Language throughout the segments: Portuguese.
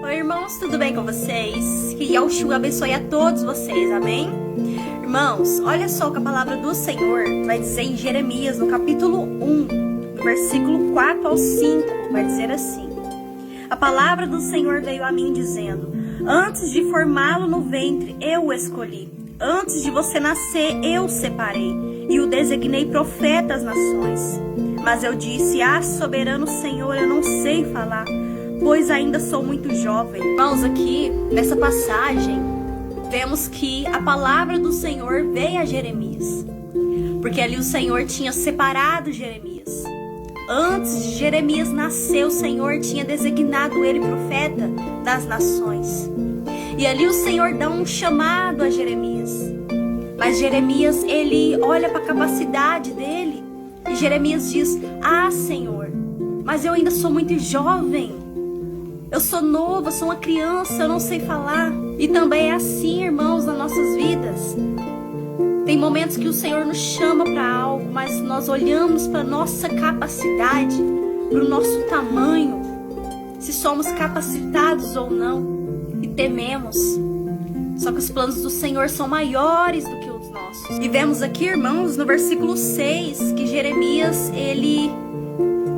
Oi, irmãos, tudo bem com vocês? Que Yeshua abençoe a todos vocês, amém? Irmãos, olha só o que a palavra do Senhor vai dizer em Jeremias, no capítulo 1, do versículo 4 ao 5, vai dizer assim: a palavra do Senhor veio a mim dizendo: antes de formá-lo no ventre, eu o escolhi. Antes de você nascer, eu o separei e o designei profeta às nações. Mas eu disse: ah, soberano Senhor, eu não sei falar, pois ainda sou muito jovem. Irmãos, aqui nessa passagem, vemos que a palavra do Senhor veio a Jeremias, porque ali o Senhor tinha separado Jeremias. Antes de Jeremias nascer, o Senhor tinha designado ele profeta das nações. E ali o Senhor dá um chamado a Jeremias. Mas Jeremias, ele olha para a capacidade dele. E Jeremias diz: ah, Senhor, mas eu ainda sou muito jovem. Eu sou novo, eu sou uma criança, eu não sei falar. E também é assim, irmãos, nas nossas vidas. Tem momentos que o Senhor nos chama para algo, mas nós olhamos para nossa capacidade, para o nosso tamanho, se somos capacitados ou não, e tememos. Só que os planos do Senhor são maiores do que os nossos. E vemos aqui, irmãos, no versículo 6, que Jeremias, ele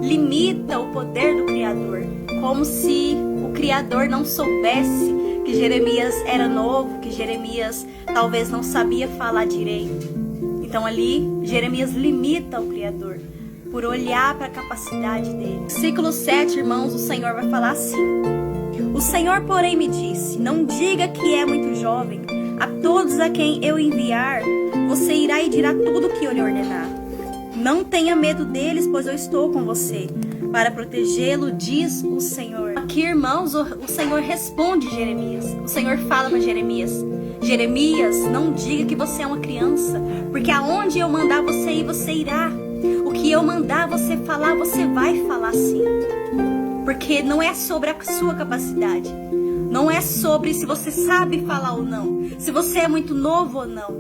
limita o poder do Criador, como se o Criador não soubesse que Jeremias era novo, que Jeremias talvez não sabia falar direito. Então ali, Jeremias limita o Criador, por olhar para a capacidade dele. Versículo 7, irmãos, o Senhor vai falar assim: o Senhor, porém, me disse: não diga que é muito jovem. A todos a quem eu enviar, você irá e dirá tudo o que eu lhe ordenar. Não tenha medo deles, pois eu estou com você, para protegê-lo, diz o Senhor. Aqui, irmãos, o Senhor responde Jeremias. O Senhor fala para Jeremias: Jeremias, não diga que você é uma criança, porque aonde eu mandar você ir, você irá. O que eu mandar você falar, você vai falar sim. Porque não é sobre a sua capacidade, não é sobre se você sabe falar ou não, se você é muito novo ou não,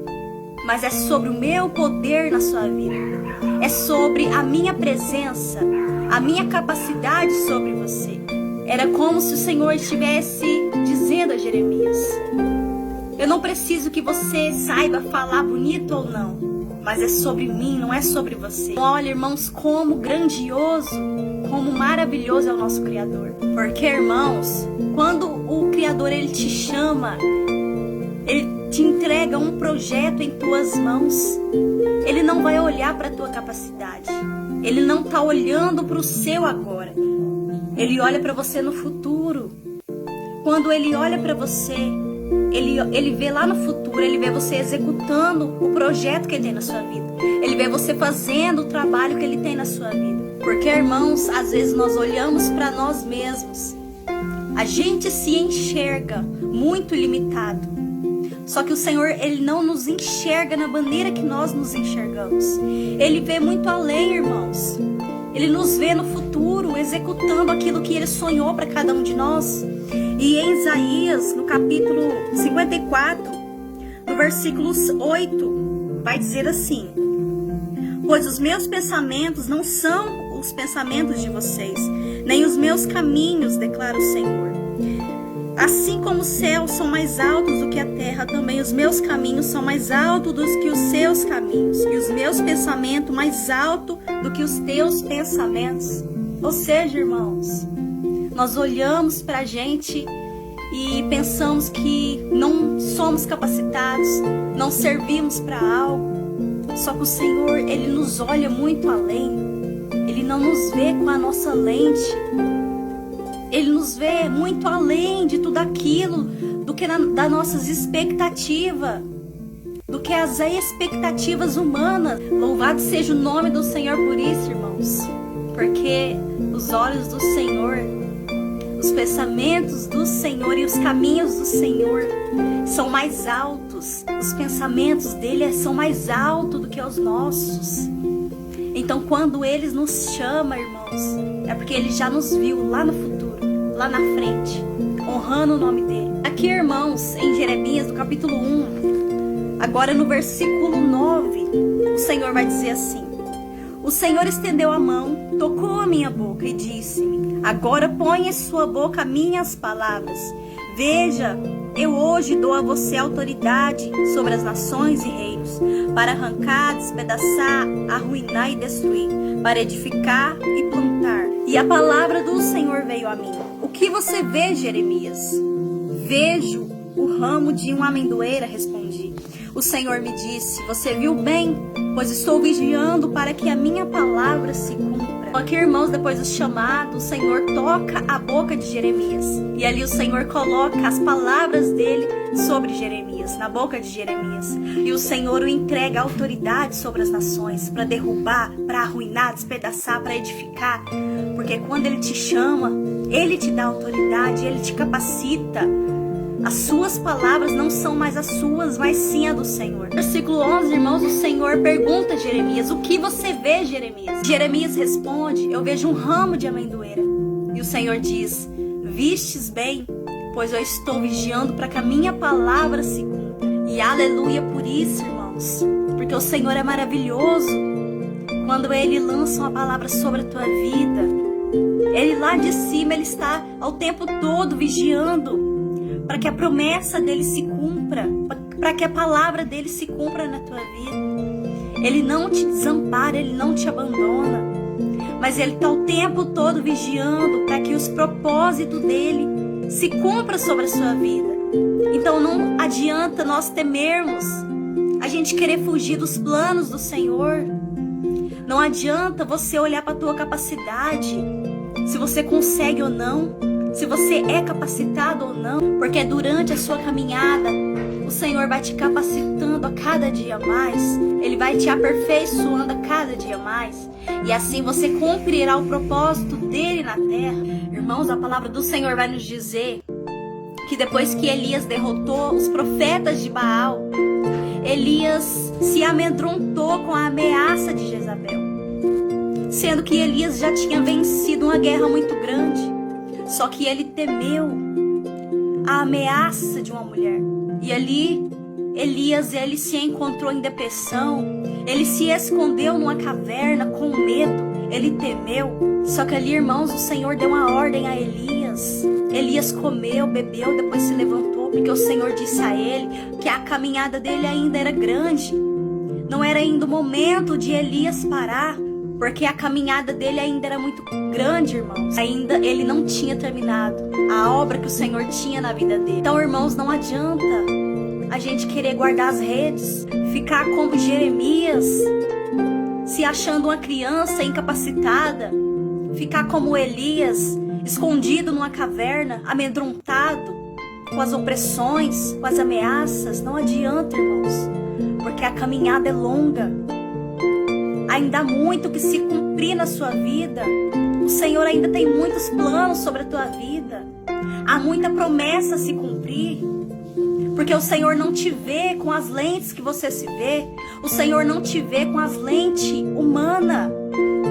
mas é sobre o meu poder na sua vida. É sobre a minha presença, a minha capacidade sobre você. Era como se o Senhor estivesse dizendo a Jeremias: eu não preciso que você saiba falar bonito ou não, mas é sobre mim, não é sobre você. Olha, irmãos, como grandioso, como maravilhoso é o nosso Criador. Porque, irmãos, quando o Criador ele te chama, ele te entrega um projeto em tuas mãos, ele não vai olhar para a tua capacidade. Ele não está olhando para o seu agora. Ele olha para você no futuro. Quando ele olha para você, ele vê lá no futuro, ele vê você executando o projeto que ele tem na sua vida. Ele vê você fazendo o trabalho que ele tem na sua vida. Porque, irmãos, às vezes nós olhamos para nós mesmos. A gente se enxerga muito limitado. Só que o Senhor, ele não nos enxerga na maneira que nós nos enxergamos. Ele vê muito além, irmãos. Ele nos vê no futuro, executando aquilo que ele sonhou para cada um de nós. E em Isaías, no capítulo 54, no versículo 8, vai dizer assim: pois os meus pensamentos não são os pensamentos de vocês, nem os meus caminhos, declara o Senhor. Assim como os céus são mais altos do que a terra, também os meus caminhos são mais altos do que os seus caminhos, e os meus pensamentos mais altos do que os teus pensamentos. Ou seja, irmãos, nós olhamos para a gente e pensamos que não somos capacitados, não servimos para algo. Só que o Senhor, ele nos olha muito além. Ele não nos vê com a nossa lente. Ele nos vê muito além de tudo aquilo, do que das nossas expectativas, do que as expectativas humanas. Louvado seja o nome do Senhor por isso, irmãos. Porque os olhos do Senhor, os pensamentos do Senhor e os caminhos do Senhor são mais altos. Os pensamentos dele são mais altos do que os nossos. Então, quando ele nos chama, irmãos, é porque ele já nos viu lá no futuro, lá na frente, honrando o nome dele. Aqui, irmãos, em Jeremias, no capítulo 1, agora no versículo 9, o Senhor vai dizer assim: O Senhor estendeu a mão, tocou a minha boca e disse-me: agora ponha em sua boca minhas palavras. Veja, eu hoje dou a você autoridade sobre as nações e reinos, para arrancar, despedaçar, arruinar e destruir, para edificar e plantar. E a palavra do Senhor veio a mim. O que você vê, Jeremias? Vejo o ramo de uma amendoeira, respondi. O Senhor me disse: você viu bem, pois estou vigiando para que a minha palavra se cumpra. Aqui, irmãos, depois do chamado, o Senhor toca a boca de Jeremias. E ali o Senhor coloca as palavras dele sobre Jeremias, na boca de Jeremias. E o Senhor o entrega a autoridade sobre as nações, para derrubar, para arruinar, despedaçar, para edificar. Porque quando ele te chama, ele te dá autoridade, ele te capacita. As suas palavras não são mais as suas, mas sim a do Senhor. Versículo 11, irmãos, o Senhor pergunta a Jeremias: o que você vê, Jeremias? Jeremias responde: eu vejo um ramo de amendoeira. E o Senhor diz: vistes bem, pois eu estou vigiando para que a minha palavra se cumpra. E aleluia por isso, irmãos, porque o Senhor é maravilhoso. Quando Ele lança uma palavra sobre a tua vida, Ele lá de cima, Ele está ao tempo todo vigiando para que a promessa dele se cumpra, para que a palavra dele se cumpra na tua vida. Ele não te desampara, ele não te abandona, mas ele está o tempo todo vigiando para que os propósitos dele se cumpram sobre a sua vida. Então não adianta nós temermos, a gente querer fugir dos planos do Senhor. Não adianta você olhar para a tua capacidade, se você consegue ou não, se você é capacitado ou não, porque durante a sua caminhada, o Senhor vai te capacitando a cada dia mais, Ele vai te aperfeiçoando a cada dia mais, e assim você cumprirá o propósito dele na terra. Irmãos, a palavra do Senhor vai nos dizer que depois que Elias derrotou os profetas de Baal, Elias se amedrontou com a ameaça de Jezabel, sendo que Elias já tinha vencido uma guerra muito grande. Só que ele temeu a ameaça de uma mulher. E ali, Elias, ele se encontrou em depressão. Ele se escondeu numa caverna com medo. Ele temeu. Só que ali, irmãos, o Senhor deu uma ordem a Elias. Elias comeu, bebeu, depois se levantou, porque o Senhor disse a ele que a caminhada dele ainda era grande. Não era ainda o momento de Elias parar, porque a caminhada dele ainda era muito grande, irmãos. Ainda ele não tinha terminado a obra que o Senhor tinha na vida dele. Então, irmãos, não adianta a gente querer guardar as redes, ficar como Jeremias, se achando uma criança incapacitada, ficar como Elias, escondido numa caverna, amedrontado com as opressões, com as ameaças. Não adianta, irmãos, porque a caminhada é longa. Ainda há muito que se cumprir na sua vida. O Senhor ainda tem muitos planos sobre a tua vida. Há muita promessa a se cumprir. Porque o Senhor não te vê com as lentes que você se vê. O Senhor não te vê com as lentes humanas.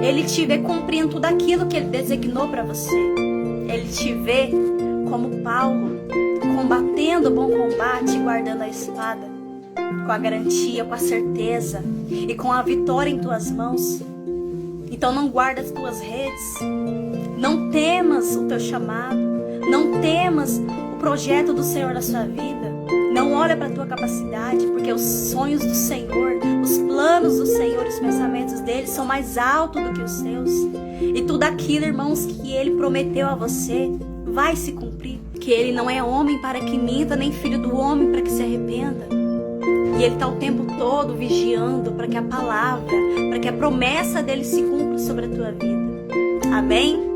Ele te vê cumprindo tudo aquilo que Ele designou para você. Ele te vê como Paulo, combatendo o bom combate e guardando a espada, com a garantia, com a certeza e com a vitória em tuas mãos. Então não guarda as tuas redes, não temas o teu chamado, não temas o projeto do Senhor na sua vida. Não olha para a tua capacidade, porque os sonhos do Senhor, os planos do Senhor, os pensamentos dele são mais altos do que os seus. E tudo aquilo, irmãos, que ele prometeu a você vai se cumprir. Que ele não é homem para que minta, nem filho do homem para que se arrependa. E ele está o tempo todo vigiando para que a palavra, para que a promessa dele se cumpra sobre a tua vida. Amém?